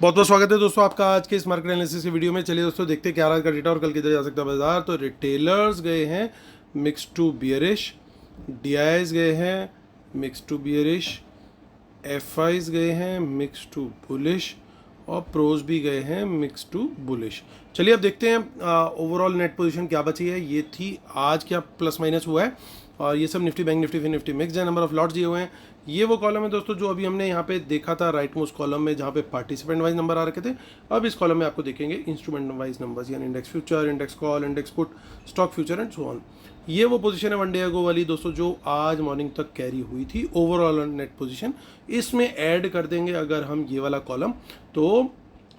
बहुत बहुत स्वागत है दोस्तों आपका आज के इस मार्केट एनालिसिस की वीडियो में। चलिए दोस्तों देखते हैं क्या आज का डेटा और कल किधर जा सकता है बाजार। तो रिटेलर्स गए हैं मिक्स टू बियरिश, डीआईज गए हैं मिक्स टू बियरिश, एफआईज गए हैं मिक्स टू बुलिश और प्रोज भी गए हैं मिक्स टू बुलिश। चलिए अब देखते हैं ओवरऑल नेट पोजीशन क्या बची है। ये थी आज क्या प्लस माइनस हुआ है और ये सब निफ्टी बैंक निफ्टी फिर निफ्टी मिक्स है। नंबर ऑफ लॉट्स दिए हुए हैं। ये वो कॉलम है दोस्तों जो अभी हमने यहाँ पे देखा था राइट मोस्ट कॉलम में, जहाँ पे पार्टिसिपेंट वाइज नंबर आ रखे थे। अब इस कॉलम में आपको देखेंगे इंस्ट्रूमेंट वाइज नंबर्स, यानी index future, index call, index put, stock future and so on. ये वो पोजीशन है वन डे अगो वाली दोस्तों जो आज मॉर्निंग तक कैरी हुई थी ओवरऑल नेट पोजीशन। इसमें ऐड कर देंगे अगर हम ये वाला कॉलम, तो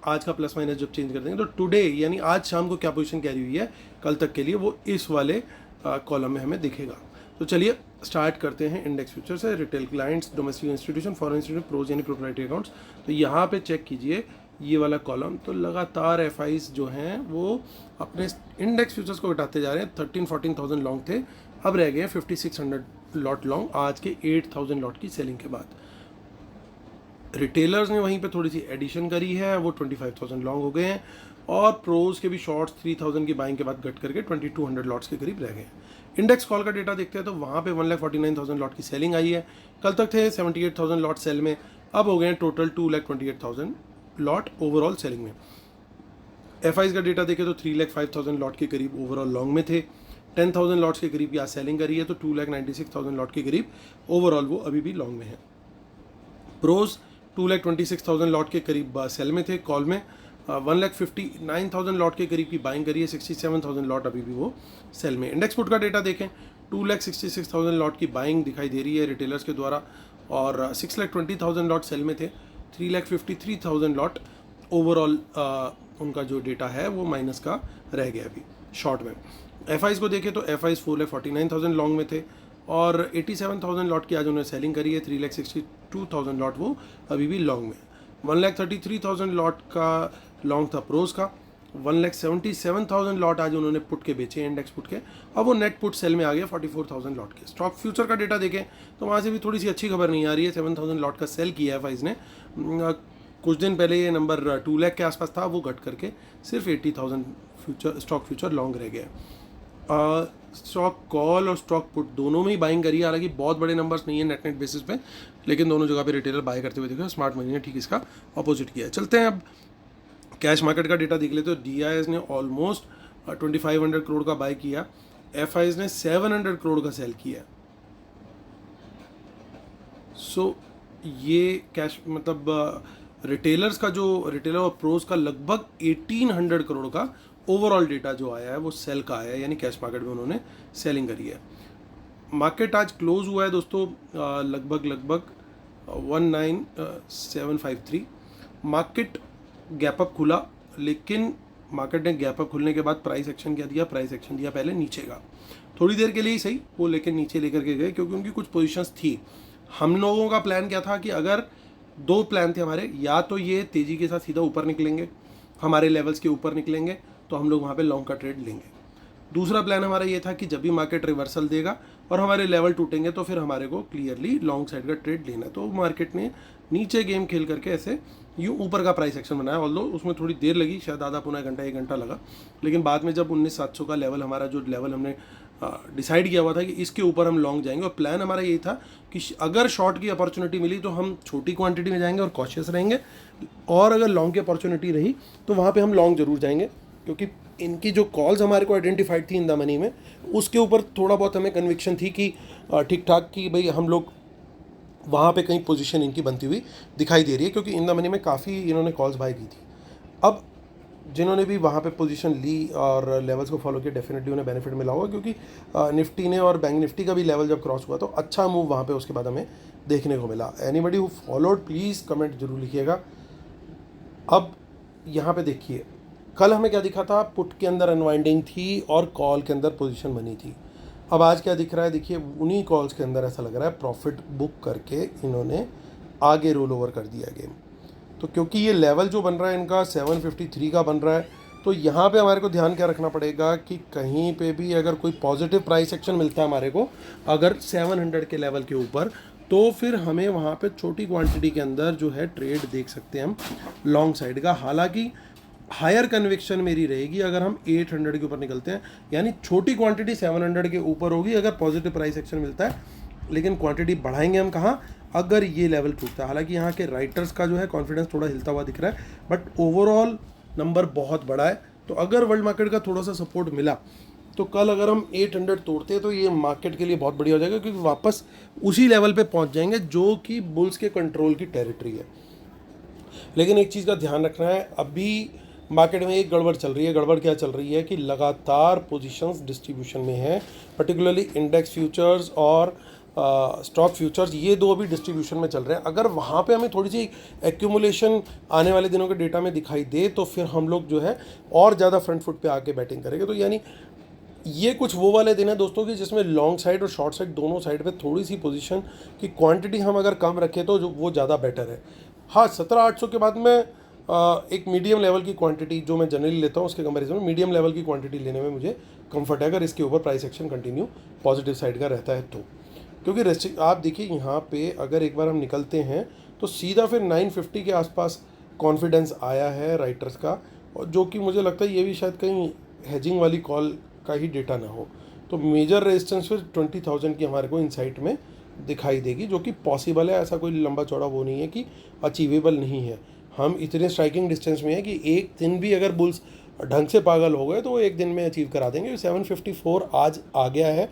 आज का प्लस माइनस जब चेंज कर देंगे तो टुडे यानी आज शाम को क्या पोजीशन कैरी हुई है कल तक के लिए, वो इस वाले कॉलम में हमें दिखेगा। तो चलिए स्टार्ट करते हैं इंडेक्स फ्यूचर से। Retail clients, domestic institution, foreign institution, pros यानी प्रोप्राइटरी अकाउंट्स। तो यहाँ पे चेक कीजिए ये वाला कॉलम, तो लगातार एफआईज जो हैं वो अपने इंडेक्स फ्यूचर्स को घटाते जा रहे हैं। 13-14,000 लॉन्ग थे, अब रह गए हैं 5600 लॉट लॉन्ग आज के 8000 लॉट की सेलिंग के बाद। रिटेलर्स ने वहीं पे थोड़ी सी एडिशन करी है, वो 25,000 लॉन्ग हो गए हैं और प्रोज के भी शॉर्ट्स 3000 की बाइंग के बाद घट करके 2200 लॉट्स के करीब रह गए हैं। इंडेक्स कॉल का डेटा देखते हैं तो वहाँ पे 1,49,000 लॉट की सेलिंग आई है। कल तक थे 78,000 लॉट सेल में, अब हो गए हैं टोटल 2,28,000 लॉट ओवरऑल सेलिंग में। एफआईज का डेटा देखें तो 3,05,000 लॉट के करीब ओवरऑल लॉन्ग में थे। 10,000 लॉट्स के करीब यहाँ सेलिंग करी है, तो 2,96,000 लॉट के करीब ओवरऑल वो अभी भी लॉन्ग में है। प्रोज 2,26,000 लॉट के करीब सेल में थे कॉल में। 1,59,000 लॉट के करीब की बाइंग करी है, 67,000 लॉट अभी भी वो सेल में। इंडेक्स पुट का डेटा देखें 2,66,000 लॉट की बाइंग दिखाई दे रही है रिटेलर्स के द्वारा और 6,20,000 लॉट सेल में थे। 3,53,000 लॉट ओवरऑल उनका जो डेटा है वो माइनस का रह गया अभी शॉर्ट में। एफआईज को देखें तो एफआईज 4,49,000 लॉन्ग में थे और 87,000 लॉट की आज उन्होंने सेलिंग करी है। 3,62,000 लॉट वो अभी भी लॉन्ग में। 1,33,000 लॉट का लॉन्ग था प्रोज का। 1,77,000 लॉट आज उन्होंने पुट के बेचे इंडेक्स पुट के, अब वो नेट पुट सेल में आ गया 44,000 लॉट के। स्टॉक फ्यूचर का डेटा देखें तो वहाँ से भी थोड़ी सी अच्छी खबर नहीं आ रही है। 7,000 लॉट का सेल किया है फाइज ने। कुछ दिन पहले ये नंबर 2 लाख के आसपास था, वो घट करके सिर्फ 80,000 फ्यूचर स्टॉक फ्यूचर लॉन्ग रह गया। स्टॉक कॉल और स्टॉक पुट दोनों में ही बाइंग करी है, हालांकि बहुत बड़े नंबर्स नहीं है नेट बेसिस पे, लेकिन दोनों जगह पे रिटेलर बाय करते हुए दिखे। स्मार्ट मनी ने ठीक इसका अपोजिट किया है। चलते हैं अब कैश मार्केट का डेटा देख लेते। तो डीआईएस ने ऑलमोस्ट 2500 करोड़ का बाय किया, एफआईज ने 700 करोड़ का सेल किया। सो ये कैश मतलब रिटेलर्स का जो रिटेलर और प्रोज का लगभग 1800 करोड़ का ओवरऑल डेटा जो आया है वो सेल का आया है, यानी कैश मार्केट में उन्होंने सेलिंग करी है। मार्केट आज क्लोज हुआ है दोस्तों लगभग 19,753। मार्केट गैप अप खुला, लेकिन मार्केट ने गैप अप खुलने के बाद प्राइस एक्शन क्या दिया, प्राइस एक्शन दिया पहले नीचे का, थोड़ी देर के लिए ही सही, वो लेकिन नीचे लेकर के गए क्योंकि उनकी कुछ पोजीशंस थी। हम लोगों का प्लान क्या था कि अगर दो प्लान थे हमारे, या तो ये तेज़ी के साथ सीधा ऊपर निकलेंगे, हमारे लेवल्स के ऊपर निकलेंगे तो हम लोग वहाँ पे लॉन्ग का ट्रेड लेंगे। दूसरा प्लान हमारा ये था कि जब भी मार्केट रिवर्सल देगा और हमारे लेवल टूटेंगे तो फिर हमारे को क्लियरली लॉन्ग साइड का ट्रेड लेना है। तो मार्केट ने नीचे गेम खेल करके ऐसे यूँ ऊपर का प्राइस एक्शन बनाया, ऑल्दो उसमें थोड़ी देर लगी, शायद आधा पौना घंटा 1 घंटा लगा, लेकिन बाद में जब 19,700 का लेवल हमारा जो लेवल हमने डिसाइड किया हुआ था कि इसके ऊपर हम लॉन्ग जाएंगे, और प्लान हमारा यही था कि अगर शॉर्ट की अपॉर्चुनिटी मिली तो हम छोटी क्वांटिटी में जाएंगे और कॉशियस रहेंगे, और अगर लॉन्ग की अपॉर्चुनिटी रही तो वहाँ पे हम लॉन्ग जरूर जाएंगे, क्योंकि इनकी जो कॉल्स हमारे को आइडेंटिफाइड थी इन द मनी में, उसके ऊपर थोड़ा बहुत हमें कन्विक्शन थी कि ठीक ठाक कि भाई हम लोग वहाँ पे कहीं पोजीशन इनकी बनती हुई दिखाई दे रही है, क्योंकि इन द मनी में काफ़ी इन्होंने कॉल्स बाय की थी। अब जिन्होंने भी वहाँ पे पोजीशन ली और लेवल्स को फॉलो किया, डेफिनेटली उन्हें बेनिफिट मिला होगा, क्योंकि निफ्टी ने और बैंक निफ्टी का भी लेवल जब क्रॉस हुआ तो अच्छा मूव वहाँ पे उसके बाद हमें देखने को मिला। Anybody who followed please comment जरूर लिखिएगा। अब यहाँ पे देखिए कल हमें क्या दिखा था, पुट के अंदर अनवाइंडिंग थी और कॉल के अंदर पोजीशन बनी थी। अब आज क्या दिख रहा है, देखिए उन्हीं कॉल्स के अंदर ऐसा लग रहा है प्रॉफिट बुक करके इन्होंने आगे रोल ओवर कर दिया गेम। तो क्योंकि ये लेवल जो बन रहा है इनका 753 का बन रहा है, तो यहाँ पे हमारे को ध्यान क्या रखना पड़ेगा कि कहीं पे भी अगर कोई पॉजिटिव प्राइस एक्शन मिलता है हमारे को अगर 700 के लेवल के ऊपर, तो फिर हमें वहाँ पे छोटी क्वांटिटी के अंदर जो है ट्रेड देख सकते हैं हम लॉन्ग साइड का। हालांकि हायर कन्विक्शन मेरी रहेगी अगर हम 800 के ऊपर निकलते हैं, यानी छोटी क्वांटिटी 700 के ऊपर होगी अगर पॉजिटिव प्राइस एक्शन मिलता है, लेकिन क्वांटिटी बढ़ाएंगे हम कहाँ, अगर ये लेवल टूटता है। हालांकि यहाँ के राइटर्स का जो है कॉन्फिडेंस थोड़ा हिलता हुआ दिख रहा है, बट ओवरऑल नंबर बहुत बड़ा है। तो अगर वर्ल्ड मार्केट का थोड़ा सा सपोर्ट मिला तो कल अगर हम 800 तोड़ते हैं तो ये मार्केट के लिए बहुत बढ़िया हो जाएगा, क्योंकि वापस उसी लेवल पे पहुंच जाएंगे जो कि बुल्स के कंट्रोल की टेरिटरी है। लेकिन एक चीज़ का ध्यान रखना है, अभी मार्केट में एक गड़बड़ चल रही है। गड़बड़ क्या चल रही है कि लगातार पोजीशंस डिस्ट्रीब्यूशन में है, पर्टिकुलरली इंडेक्स फ्यूचर्स और स्टॉक फ्यूचर्स, ये दो अभी डिस्ट्रीब्यूशन में चल रहे हैं। अगर वहाँ पे हमें थोड़ी सी एक्यूमुलेशन आने वाले दिनों के डेटा में दिखाई दे तो फिर हम लोग जो है और ज़्यादा फ्रंट फुट पे आके बैटिंग करेंगे। तो यानी ये कुछ वो वाले दिन है दोस्तों कि जिसमें लॉन्ग साइड और शॉर्ट साइड दोनों साइड पे थोड़ी सी पोजीशन की क्वांटिटी हम अगर कम रखें तो जो वो ज़्यादा बेटर है। हाँ, 17,800 के बाद में एक मीडियम लेवल की क्वांटिटी जो मैं जनरली लेता हूँ उसके कंपैरिजन में मीडियम लेवल की क्वांटिटी लेने में मुझे कंफर्ट है, अगर इसके ऊपर price action continue positive side का रहता है तो। क्योंकि आप देखिए यहाँ पे अगर एक बार हम निकलते हैं तो सीधा फिर 950 के आसपास कॉन्फिडेंस आया है राइटर्स का, और जो कि मुझे लगता है ये भी शायद कहीं हेजिंग वाली कॉल का ही डेटा ना हो। तो मेजर रेजिस्टेंस फिर 20,000 की हमारे को इनसाइट में दिखाई देगी, जो कि पॉसिबल है। ऐसा कोई लंबा चौड़ा वो नहीं है कि अचीवेबल नहीं है। हम इतने स्ट्राइकिंग डिस्टेंस में है कि एक दिन भी अगर बुल्स ढंग से पागल हो गए तो वो एक दिन में अचीव करा देंगे। 754 आज आ गया है।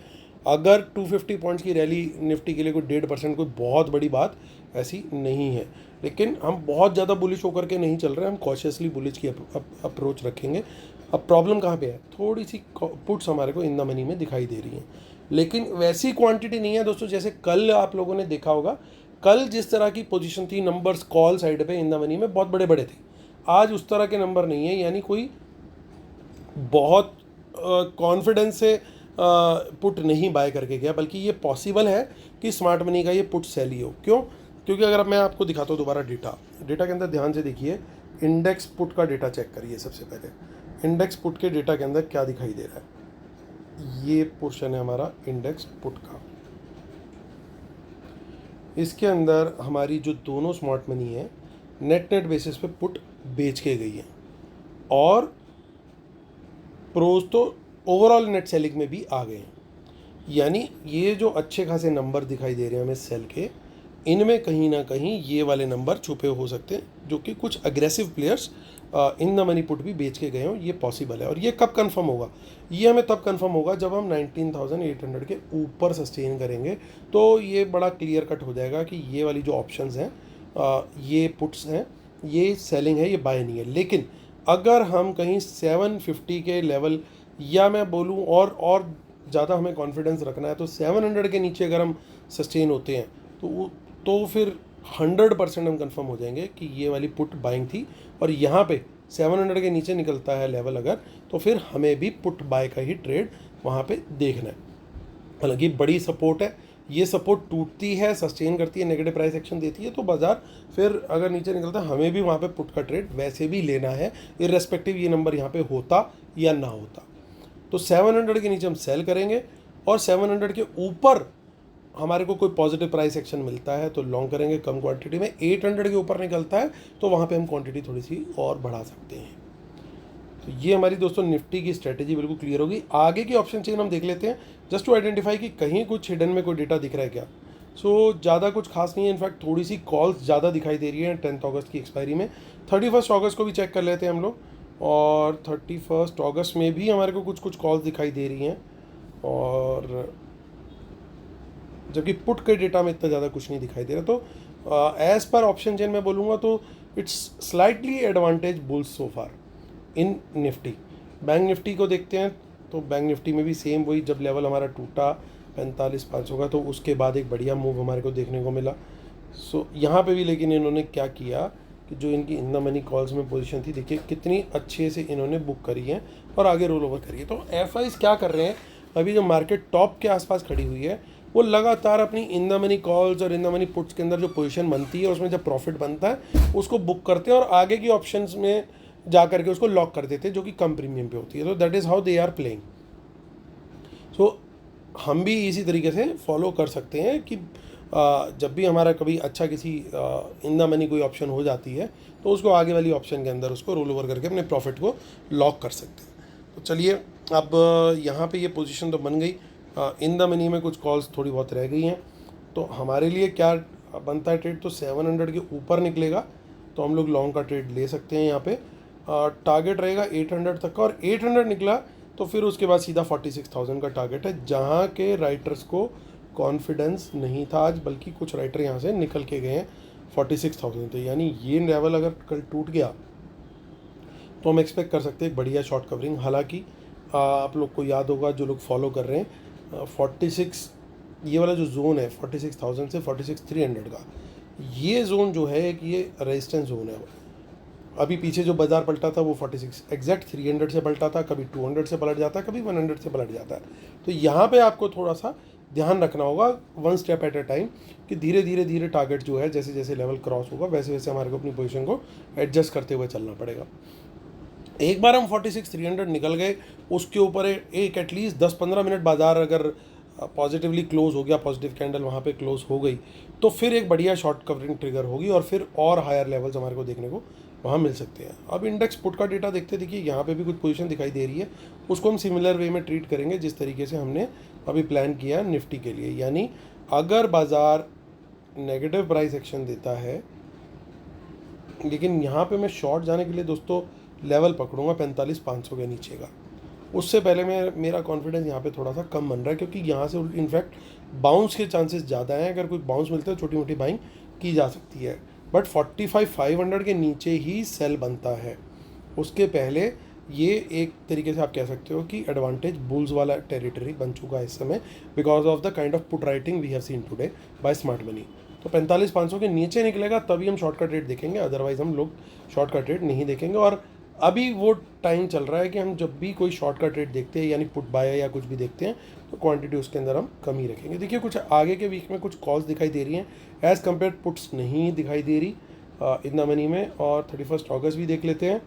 अगर 250 पॉइंट्स की रैली निफ्टी के लिए कोई 1.5% कोई बहुत बड़ी बात ऐसी नहीं है, लेकिन हम बहुत ज़्यादा बुलिश होकर के नहीं चल रहे, हम कॉशियसली बुलिश की अप्रोच रखेंगे। अब प्रॉब्लम कहाँ पे है, थोड़ी सी पुट्स हमारे को इन द मनी में दिखाई दे रही हैं, लेकिन वैसी क्वांटिटी नहीं है दोस्तों जैसे कल आप लोगों ने देखा होगा। कल जिस तरह की पोजीशन थी नंबर्स कॉल साइड पे इन द मनी में बहुत बड़े बड़े थे, आज उस तरह के नंबर नहीं है। यानी कोई बहुत कॉन्फिडेंस से पुट नहीं बाय करके गया, बल्कि ये पॉसिबल है कि स्मार्ट मनी का ये पुट सेल ही हो। क्यों? क्योंकि अगर मैं आपको दिखाता हूँ दोबारा डेटा के अंदर ध्यान से देखिए, इंडेक्स पुट का डेटा चेक करिए। सबसे पहले इंडेक्स पुट के डेटा के अंदर क्या दिखाई दे रहा है, ये पोर्शन है हमारा इंडेक्स पुट का। इसके अंदर हमारी जो दोनों स्मार्ट मनी है नेट बेसिस पे पुट बेच के गई है, और प्रोज तो ओवरऑल नेट सेलिंग में भी आ गए हैं। यानी ये जो अच्छे खासे नंबर दिखाई दे रहे हैं हमें सेल के, इनमें कहीं ना कहीं ये वाले नंबर छुपे हो सकते हैं, जो कि कुछ aggressive players in the money put भी बेच के गए हों। ये पॉसिबल है। और ये कब कंफर्म होगा, ये हमें तब कंफर्म होगा जब हम 19,800 के ऊपर सस्टेन करेंगे। तो ये बड़ा क्लियर कट हो जाएगा कि ये वाली जो ऑप्शंस हैं, ये पुट्स हैं, ये सेलिंग है, ये बाय नहीं है। लेकिन अगर हम कहीं 750 के लेवल, या मैं बोलूँ और ज़्यादा हमें कॉन्फिडेंस रखना है, तो 700 के नीचे अगर हम सस्टेन होते हैं तो फिर 100% हम कंफर्म हो जाएंगे कि ये वाली पुट बाइंग थी। और यहाँ पे 700 के नीचे निकलता है लेवल अगर, तो फिर हमें भी पुट बाय का ही ट्रेड वहाँ पे देखना है। हालांकि बड़ी सपोर्ट है, ये सपोर्ट टूटती है, सस्टेन करती है, नेगेटिव प्राइस एक्शन देती है, तो बाजार फिर अगर नीचे निकलता है हमें भी वहाँ पे पुट का ट्रेड वैसे भी लेना है, इर्रेस्पेक्टिव ये नंबर यहाँ पे होता या ना होता। तो 700 के नीचे हम सेल करेंगे, और 700 के ऊपर हमारे को कोई पॉजिटिव प्राइस एक्शन मिलता है तो लॉन्ग करेंगे कम क्वांटिटी में। 800 के ऊपर निकलता है तो वहाँ पे हम क्वांटिटी थोड़ी सी और बढ़ा सकते हैं। तो ये हमारी दोस्तों निफ्टी की स्ट्रेटेजी बिल्कुल क्लियर होगी। आगे की ऑप्शन चेन हम देख लेते हैं, जस्ट टू आइडेंटिफाई कि कहीं कुछ हिडन में कोई डेटा दिख रहा है क्या। सो ज़्यादा कुछ खास नहीं है, इनफैक्ट थोड़ी सी कॉल्स ज़्यादा दिखाई दे रही है 10 अगस्त की एक्सपायरी में। 31 अगस्त को भी चेक कर लेते हैं हम लोग, और 31 अगस्त में भी हमारे को कुछ कॉल्स दिखाई दे रही हैं, और जबकि पुट के डेटा में इतना ज़्यादा कुछ नहीं दिखाई दे रहा। तो एज़ पर ऑप्शन चेन मैं बोलूँगा तो it's slightly advantage bulls so far in Nifty. Bank Nifty को देखते हैं तो बैंक निफ्टी में भी सेम वही, जब लेवल हमारा टूटा 45,500 का तो उसके बाद एक बढ़िया मूव हमारे को देखने को मिला। सो यहाँ पे भी लेकिन इन्होंने क्या किया कि जो इनकी इन द मनी कॉल्स में पोजीशन थी, देखिए कितनी अच्छे से इन्होंने बुक करी है और आगे रोल ओवर करी है। तो एफआईज क्या कर रहे हैं, अभी जो मार्केट टॉप के आसपास खड़ी हुई है वो लगातार अपनी इन द मनी कॉल्स और इन द मनी पुट्स के अंदर जो पोजीशन बनती है उसमें जब प्रॉफिट बनता है उसको बुक करते हैं, और आगे की ऑप्शंस में जा करके उसको लॉक कर देते हैं, जो कि कम प्रीमियम पे होती है। तो that is how they are playing. So हम भी इसी तरीके से फॉलो कर सकते हैं कि जब भी हमारा कभी अच्छा किसी इन द मनी कोई ऑप्शन हो जाती है तो उसको आगे वाली ऑप्शन के अंदर उसको रोल ओवर करके अपने प्रॉफिट को लॉक कर सकते हैं। तो चलिए अब यहाँ पे ये पोजीशन तो बन गई, इन द मनी में कुछ कॉल्स थोड़ी बहुत रह गई हैं। तो हमारे लिए क्या बनता है ट्रेड, तो 700 के ऊपर निकलेगा तो हम लोग लॉन्ग का ट्रेड ले सकते हैं। यहाँ पे टारगेट रहेगा 800 तक का, और 800 निकला तो फिर उसके बाद सीधा 46,000 का टारगेट है, जहाँ के राइटर्स को कॉन्फिडेंस नहीं था आज, बल्कि कुछ राइटर यहाँ से निकल के गए हैं 46,000 थे। यानी ये लेवल अगर कल टूट गया तो हम एक्सपेक्ट कर सकते हैं एक बढ़िया शॉर्ट कवरिंग। हालांकि आप लोग को याद होगा जो लोग फॉलो कर रहे हैं, 46 ये वाला जो जोन है 46,000 से 46,300 का, ये जोन जो है एक ये रेजिस्टेंस जोन है। अभी पीछे जो बाजार पलटा था वो 46 एग्जैक्ट 300 से पलटा था, कभी 200 से पलट जाता है, कभी 100 से पलट जाता है। तो यहाँ पे आपको थोड़ा सा ध्यान रखना होगा, one step at a time, कि धीरे धीरे धीरे टारगेट जो है जैसे जैसे लेवल क्रॉस होगा वैसे वैसे हमारे को अपनी पोजीशन को एडजस्ट करते हुए चलना पड़ेगा। एक बार हम 46,300 निकल गए, उसके ऊपर एक एटलीस्ट 10-15 मिनट बाजार अगर पॉजिटिवली क्लोज हो गया, पॉजिटिव कैंडल वहाँ पे क्लोज हो गई, तो फिर एक बढ़िया शॉर्ट कवरिंग ट्रिगर होगी और फिर और हायर लेवल्स हमारे को देखने को वहाँ मिल सकते हैं। अब इंडेक्स पुट का डेटा देखते, देखिए यहाँ पे भी कुछ पोजीशन दिखाई दे रही है, उसको हम सिमिलर वे में ट्रीट करेंगे जिस तरीके से हमने अभी प्लान किया निफ्टी के लिए। यानी अगर बाजार नेगेटिव प्राइस एक्शन देता है, लेकिन यहाँ पे मैं शॉर्ट जाने के लिए दोस्तों लेवल पकड़ूंगा 45,500 के नीचे का। उससे पहले मेरा कॉन्फिडेंस यहाँ पे थोड़ा सा कम बन रहा है, क्योंकि यहाँ से इनफैक्ट बाउंस के चांसेस ज़्यादा हैं। अगर कोई बाउंस मिलता है छोटी मोटी बाइंग की जा सकती है, बट 45,500 के नीचे ही सेल बनता है। उसके पहले ये एक तरीके से आप कह सकते हो कि एडवांटेज बुल्स वाला टेरिटरी बन चुका है इस समय, because of the kind of put writing we have seen today by smart money. तो 45,500 के नीचे निकलेगा तभी हम शॉर्ट का ट्रेड देखेंगे, अदरवाइज हम लोग शॉर्ट का ट्रेड नहीं देखेंगे। और अभी वो टाइम चल रहा है कि हम जब भी कोई शॉर्ट का ट्रेड देखते हैं, यानी पुट बाय या कुछ भी देखते हैं, तो क्वांटिटी उसके अंदर हम कम ही रखेंगे। देखिए कुछ आगे के वीक में कुछ कॉल्स दिखाई दे रही हैं, एज़ कम्पेयर पुट्स नहीं दिखाई दे रही इन द मनी में। और 31 अगस्त भी देख लेते हैं,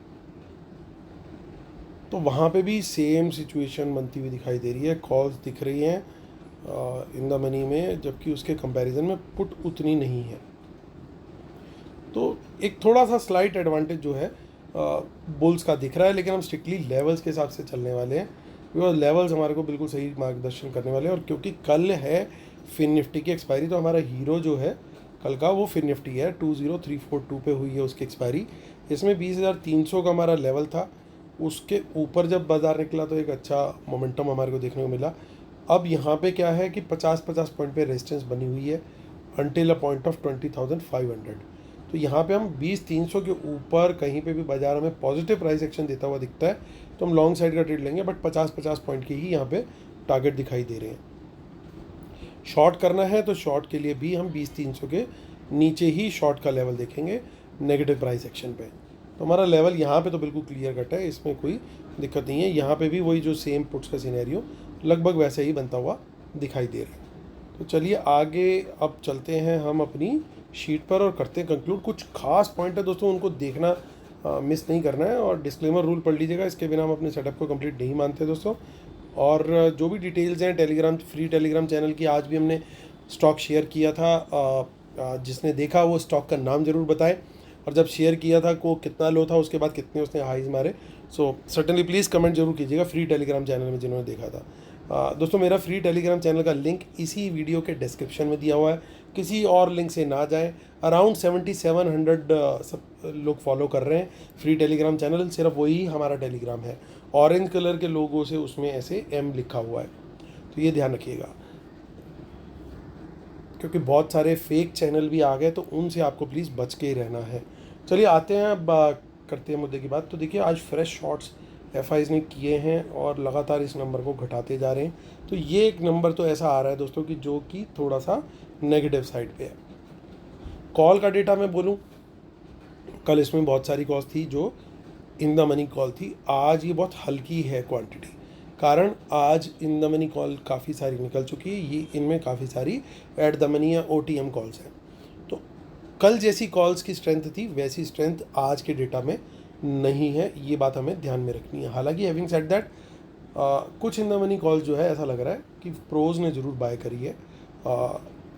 तो वहाँ पे भी सेम सिचुएशन बनती हुई दिखाई दे रही है, कॉल्स दिख रही हैं इन द मनी में, जबकि उसके कंपैरिजन में पुट उतनी नहीं है। तो एक थोड़ा सा स्लाइट एडवांटेज जो है बुल्स का दिख रहा है, लेकिन हम स्ट्रिक्टली लेवल्स के हिसाब से चलने वाले हैं, बिकॉज लेवल्स हमारे को बिल्कुल सही मार्गदर्शन करने वाले हैं। और क्योंकि कल है फिन निफ्टी की एक्सपायरी, तो हमारा हीरो जो है कल का वो फिन निफ्टी है, 20342 पे हुई है उसकी एक्सपायरी। इसमें 20,300 का हमारा लेवल था, उसके ऊपर जब बाजार निकला तो एक अच्छा मोमेंटम हमारे को देखने को मिला। अब यहाँ पे क्या है कि 50-50 पॉइंट पे रेजिस्टेंस बनी हुई है अंटिल अ पॉइंट ऑफ 20,500। तो यहाँ पे हम 20,300 के ऊपर कहीं पे भी बाजार हमें पॉजिटिव प्राइस एक्शन देता हुआ दिखता है तो हम लॉन्ग साइड का ट्रेड लेंगे, बट 50-50 पॉइंट के ही यहाँ पे टारगेट दिखाई दे रहे हैं। शॉर्ट करना है तो शॉर्ट के लिए भी हम 20,300 के नीचे ही शॉर्ट का लेवल देखेंगे नेगेटिव प्राइस एक्शन पे। तो हमारा लेवल यहाँ पे तो बिल्कुल क्लियर कट है, इसमें कोई दिक्कत नहीं है। यहाँ पे भी वही जो सेम पुट्स का सिनेरियो लगभग वैसे ही बनता हुआ दिखाई दे रहा है। तो चलिए आगे अब चलते हैं हम अपनी शीट पर और करते हैं कंक्लूड। कुछ खास पॉइंट है दोस्तों, उनको देखना मिस नहीं करना है, और डिस्क्लेमर रूल पढ़ लीजिएगा, इसके बिना हम अपने सेटअप को कंप्लीट नहीं मानते दोस्तों। और जो भी डिटेल्स हैं टेलीग्राम, फ्री टेलीग्राम चैनल की, आज भी हमने स्टॉक शेयर किया था, जिसने देखा वो स्टॉक का नाम ज़रूर बताए, और जब शेयर किया था को कितना लो था, उसके बाद कितने उसने हाईज मारे। सो सर्टनली प्लीज़ कमेंट जरूर कीजिएगा फ्री टेलीग्राम चैनल में जिन्होंने देखा था। दोस्तों मेरा फ्री टेलीग्राम चैनल का लिंक इसी वीडियो के डिस्क्रिप्शन में दिया हुआ है, किसी और लिंक से ना जाएं। अराउंड 7700 सब लोग फॉलो कर रहे हैं फ्री टेलीग्राम चैनल, सिर्फ वही हमारा टेलीग्राम है। ऑरेंज कलर के लोगों से उसमें ऐसे M लिखा हुआ है, तो ये ध्यान रखिएगा, क्योंकि बहुत सारे फेक चैनल भी आ गए, तो उनसे आपको प्लीज़ बच के ही रहना है। चलिए आते हैं अब करते हैं मुद्दे की बात। तो देखिए आज फ्रेश शॉर्ट्स FIs ने किए हैं और लगातार इस नंबर को घटाते जा रहे हैं। तो ये एक नंबर तो ऐसा आ रहा है दोस्तों कि जो कि थोड़ा सा नेगेटिव साइड पे है। कॉल का डेटा मैं बोलूँ, कल इसमें बहुत सारी कॉल्स थी जो इन द मनी कॉल थी, आज ये बहुत हल्की है क्वांटिटी, कारण आज इन द मनी कॉल काफ़ी सारी निकल चुकी है, ये इनमें काफ़ी सारी एट द मनी या OTM कॉल्स हैं। तो कल जैसी कॉल्स की स्ट्रेंथ थी वैसी स्ट्रेंथ आज के डेटा में नहीं है, ये बात हमें ध्यान में रखनी है। हालांकि हैविंग सेड दैट कुछ इन द मनी कॉल्स जो है ऐसा लग रहा है कि प्रोज ने ज़रूर बाय करी है,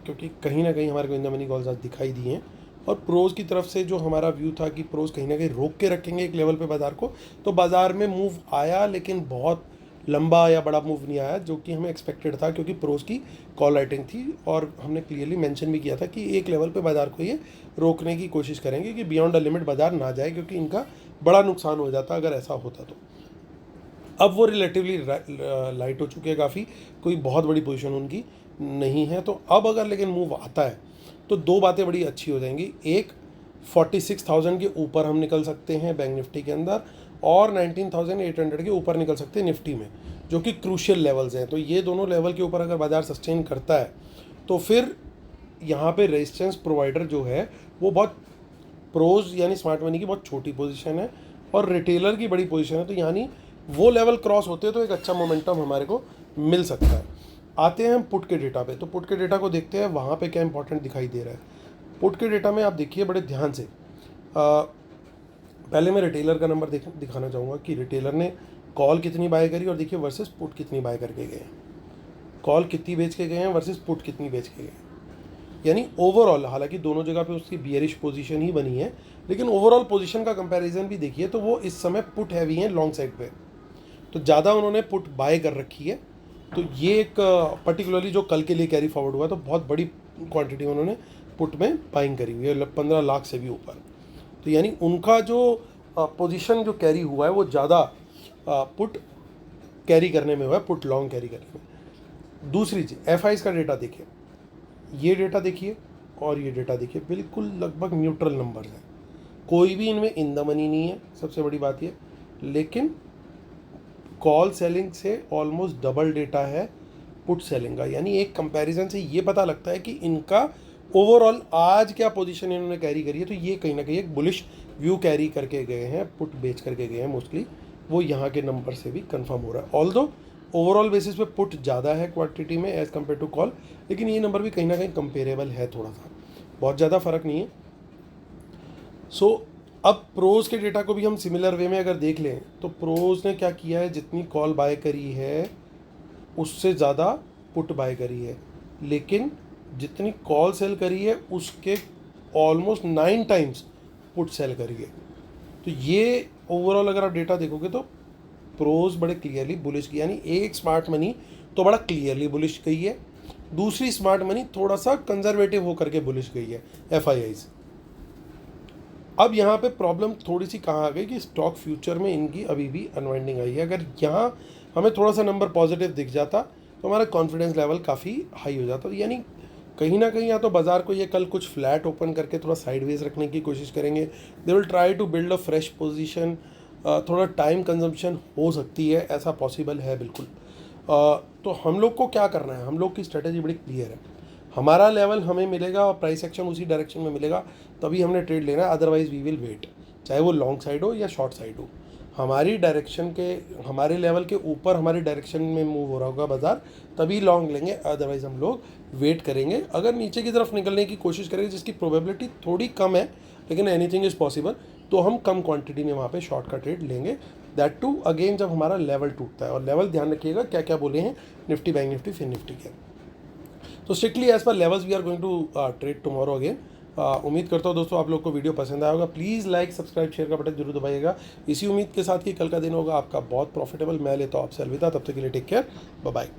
क्योंकि कहीं ना कहीं हमारे को इन द मनी कॉल्स आज दिखाई दिए हैं। और प्रोज की तरफ से जो हमारा व्यू था कि प्रोज कहीं ना कहीं रोक के रखेंगे एक लेवल पे बाज़ार को, तो बाज़ार में मूव आया, लेकिन बहुत लंबा या बड़ा मूव नहीं आया, जो कि हमें एक्सपेक्टेड था, क्योंकि प्रोज की कॉल राइटिंग थी और हमने क्लियरली मेंशन भी किया था कि एक लेवल पे बाज़ार को ये रोकने की कोशिश करेंगे कि बियॉन्ड द लिमिट बाज़ार ना जाए, क्योंकि इनका बड़ा नुकसान हो जाता अगर ऐसा होता तो। अब वो रिलेटिवली लाइट हो चुके हैं काफ़ी, कोई बहुत बड़ी पोजीशन उनकी नहीं है। तो अब अगर लेकिन मूव आता है तो दो बातें बड़ी अच्छी हो जाएंगी। एक, 46,000 के ऊपर हम निकल सकते हैं बैंक निफ्टी के अंदर, और 19,800 के ऊपर निकल सकते हैं निफ्टी में, जो कि क्रूशियल लेवल्स हैं। तो ये दोनों लेवल के ऊपर अगर बाज़ार सस्टेन करता है तो फिर यहाँ पे रेजिस्टेंस प्रोवाइडर जो है वो बहुत, प्रोज यानी स्मार्ट मनी की बहुत छोटी पोजीशन है और रिटेलर की बड़ी पोजीशन है। तो यानी वो लेवल क्रॉस होते हैं तो एक अच्छा मोमेंटम हमारे को मिल सकता है। आते हैं हम पुट के डेटा पे। तो पुट के डेटा को देखते हैं वहाँ पे क्या इंपॉर्टेंट दिखाई दे रहा है। पुट के डेटा में आप देखिए बड़े ध्यान से, पहले मैं रिटेलर का नंबर दिखाना चाहूँगा कि रिटेलर ने कॉल कितनी बाय करी और देखिए वर्सेस पुट कितनी बाय करके गए हैं। कॉल कितनी बेच के गए हैं वर्सेस पुट कितनी बेच के गए हैं। यानी ओवरऑल, हालांकि दोनों जगह पे उसकी बियरिश पोजीशन ही बनी है, लेकिन ओवरऑल पोजीशन का कंपैरिजन भी देखिए तो वो इस समय पुट हैवी है लॉन्ग साइड पे, तो ज़्यादा उन्होंने पुट बाय कर रखी है। तो ये एक पर्टिकुलरली जो कल के लिए कैरी फॉरवर्ड हुआ तो बहुत बड़ी क्वांटिटी उन्होंने पुट में बाइंग करी हुई है, 15 लाख से भी ऊपर। तो यानी उनका जो पोजीशन जो कैरी हुआ है वो ज़्यादा पुट कैरी करने में हुआ है, पुट लॉन्ग कैरी करने में। दूसरी चीज़, एफ का डेटा देखिए, ये डेटा देखिए और ये डेटा देखिए, बिल्कुल लगभग न्यूट्रल नंबर्स हैं, कोई भी इनमें इन द मनी नहीं है, सबसे बड़ी बात ये। लेकिन कॉल सेलिंग से ऑलमोस्ट डबल डेटा है पुट सेलिंग का। यानी एक कंपैरिजन से ये पता लगता है कि इनका ओवरऑल आज क्या पोजीशन इन्होंने कैरी करी है। तो ये कहीं ना कहीं एक बुलिश व्यू कैरी करके गए हैं, पुट बेच करके गए हैं मोस्टली, वो यहाँ के नंबर से भी कंफर्म हो रहा है। ऑल्दो ओवरऑल बेसिस पे पुट ज़्यादा है क्वांटिटी में एज़ कम्पेयर टू कॉल, लेकिन ये नंबर भी कहीं ना कहीं कंपेरेबल है, थोड़ा सा, बहुत ज़्यादा फ़र्क नहीं है। सो अब प्रोज के डेटा को भी हम सिमिलर वे में अगर देख लें तो प्रोज ने क्या किया है, जितनी कॉल बाय करी है उससे ज़्यादा पुट बाय करी है, लेकिन जितनी कॉल सेल करी है उसके ऑलमोस्ट 9 टाइम्स पुट सेल करी है। तो ये ओवरऑल अगर आप डेटा देखोगे तो प्रोज बड़े क्लियरली बुलिश की, यानी एक स्मार्ट मनी तो बड़ा क्लियरली बुलिश गई है, दूसरी स्मार्ट मनी थोड़ा सा कंजर्वेटिव होकर के बुलिश गई है, एफआईआईज। अब यहाँ पे प्रॉब्लम थोड़ी सी कहाँ आ गई कि स्टॉक फ्यूचर में इनकी अभी भी अनवाइंडिंग आई है। अगर यहाँ हमें थोड़ा सा नंबर पॉजिटिव दिख जाता तो हमारा कॉन्फिडेंस लेवल काफ़ी हाई हो जाता। तो यानी कहीं ना कहीं या तो बाज़ार को ये कल कुछ फ्लैट ओपन करके थोड़ा साइडवेज रखने की कोशिश करेंगे, they will try to build a fresh position, थोड़ा टाइम कंजम्पशन हो सकती है, ऐसा पॉसिबल है बिल्कुल। तो हम लोग को क्या करना है, हम लोग की स्ट्रेटेजी बड़ी क्लियर है, हमारा लेवल हमें मिलेगा और प्राइस एक्शन उसी डायरेक्शन में मिलेगा तभी हमने ट्रेड लेना है, अदरवाइज वी विल वेट, चाहे वो लॉन्ग साइड हो या शॉर्ट साइड हो। हमारी डायरेक्शन के, हमारे लेवल के ऊपर हमारी डायरेक्शन में मूव हो रहा होगा बाज़ार तभी लॉन्ग लेंगे, अदरवाइज हम लोग वेट करेंगे। अगर नीचे की तरफ निकलने की कोशिश करेंगे जिसकी प्रोबेबिलिटी थोड़ी कम है, लेकिन एनीथिंग इज़ पॉसिबल, तो हम कम क्वांटिटी में वहाँ पे शॉर्ट का ट्रेड लेंगे। दैट टू अगेन जब हमारा लेवल टूटता है, और लेवल ध्यान रखिएगा क्या क्या बोले हैं निफ्टी, बैंक निफ्टी, फिर निफ्टी के। तो strictly as per levels we are going to trade tomorrow again. उम्मीद करता हूँ दोस्तों आप लोग को वीडियो पसंद आया होगा। प्लीज़ लाइक सब्सक्राइब शेयर का बटन जरूर दबाइएगा, इसी उम्मीद के साथ कि कल का दिन होगा आपका बहुत प्रॉफिटेबल। मैं लेता हूँ आपसे अलविदा, तब तक के लिए टेक केयर, बाय बाय।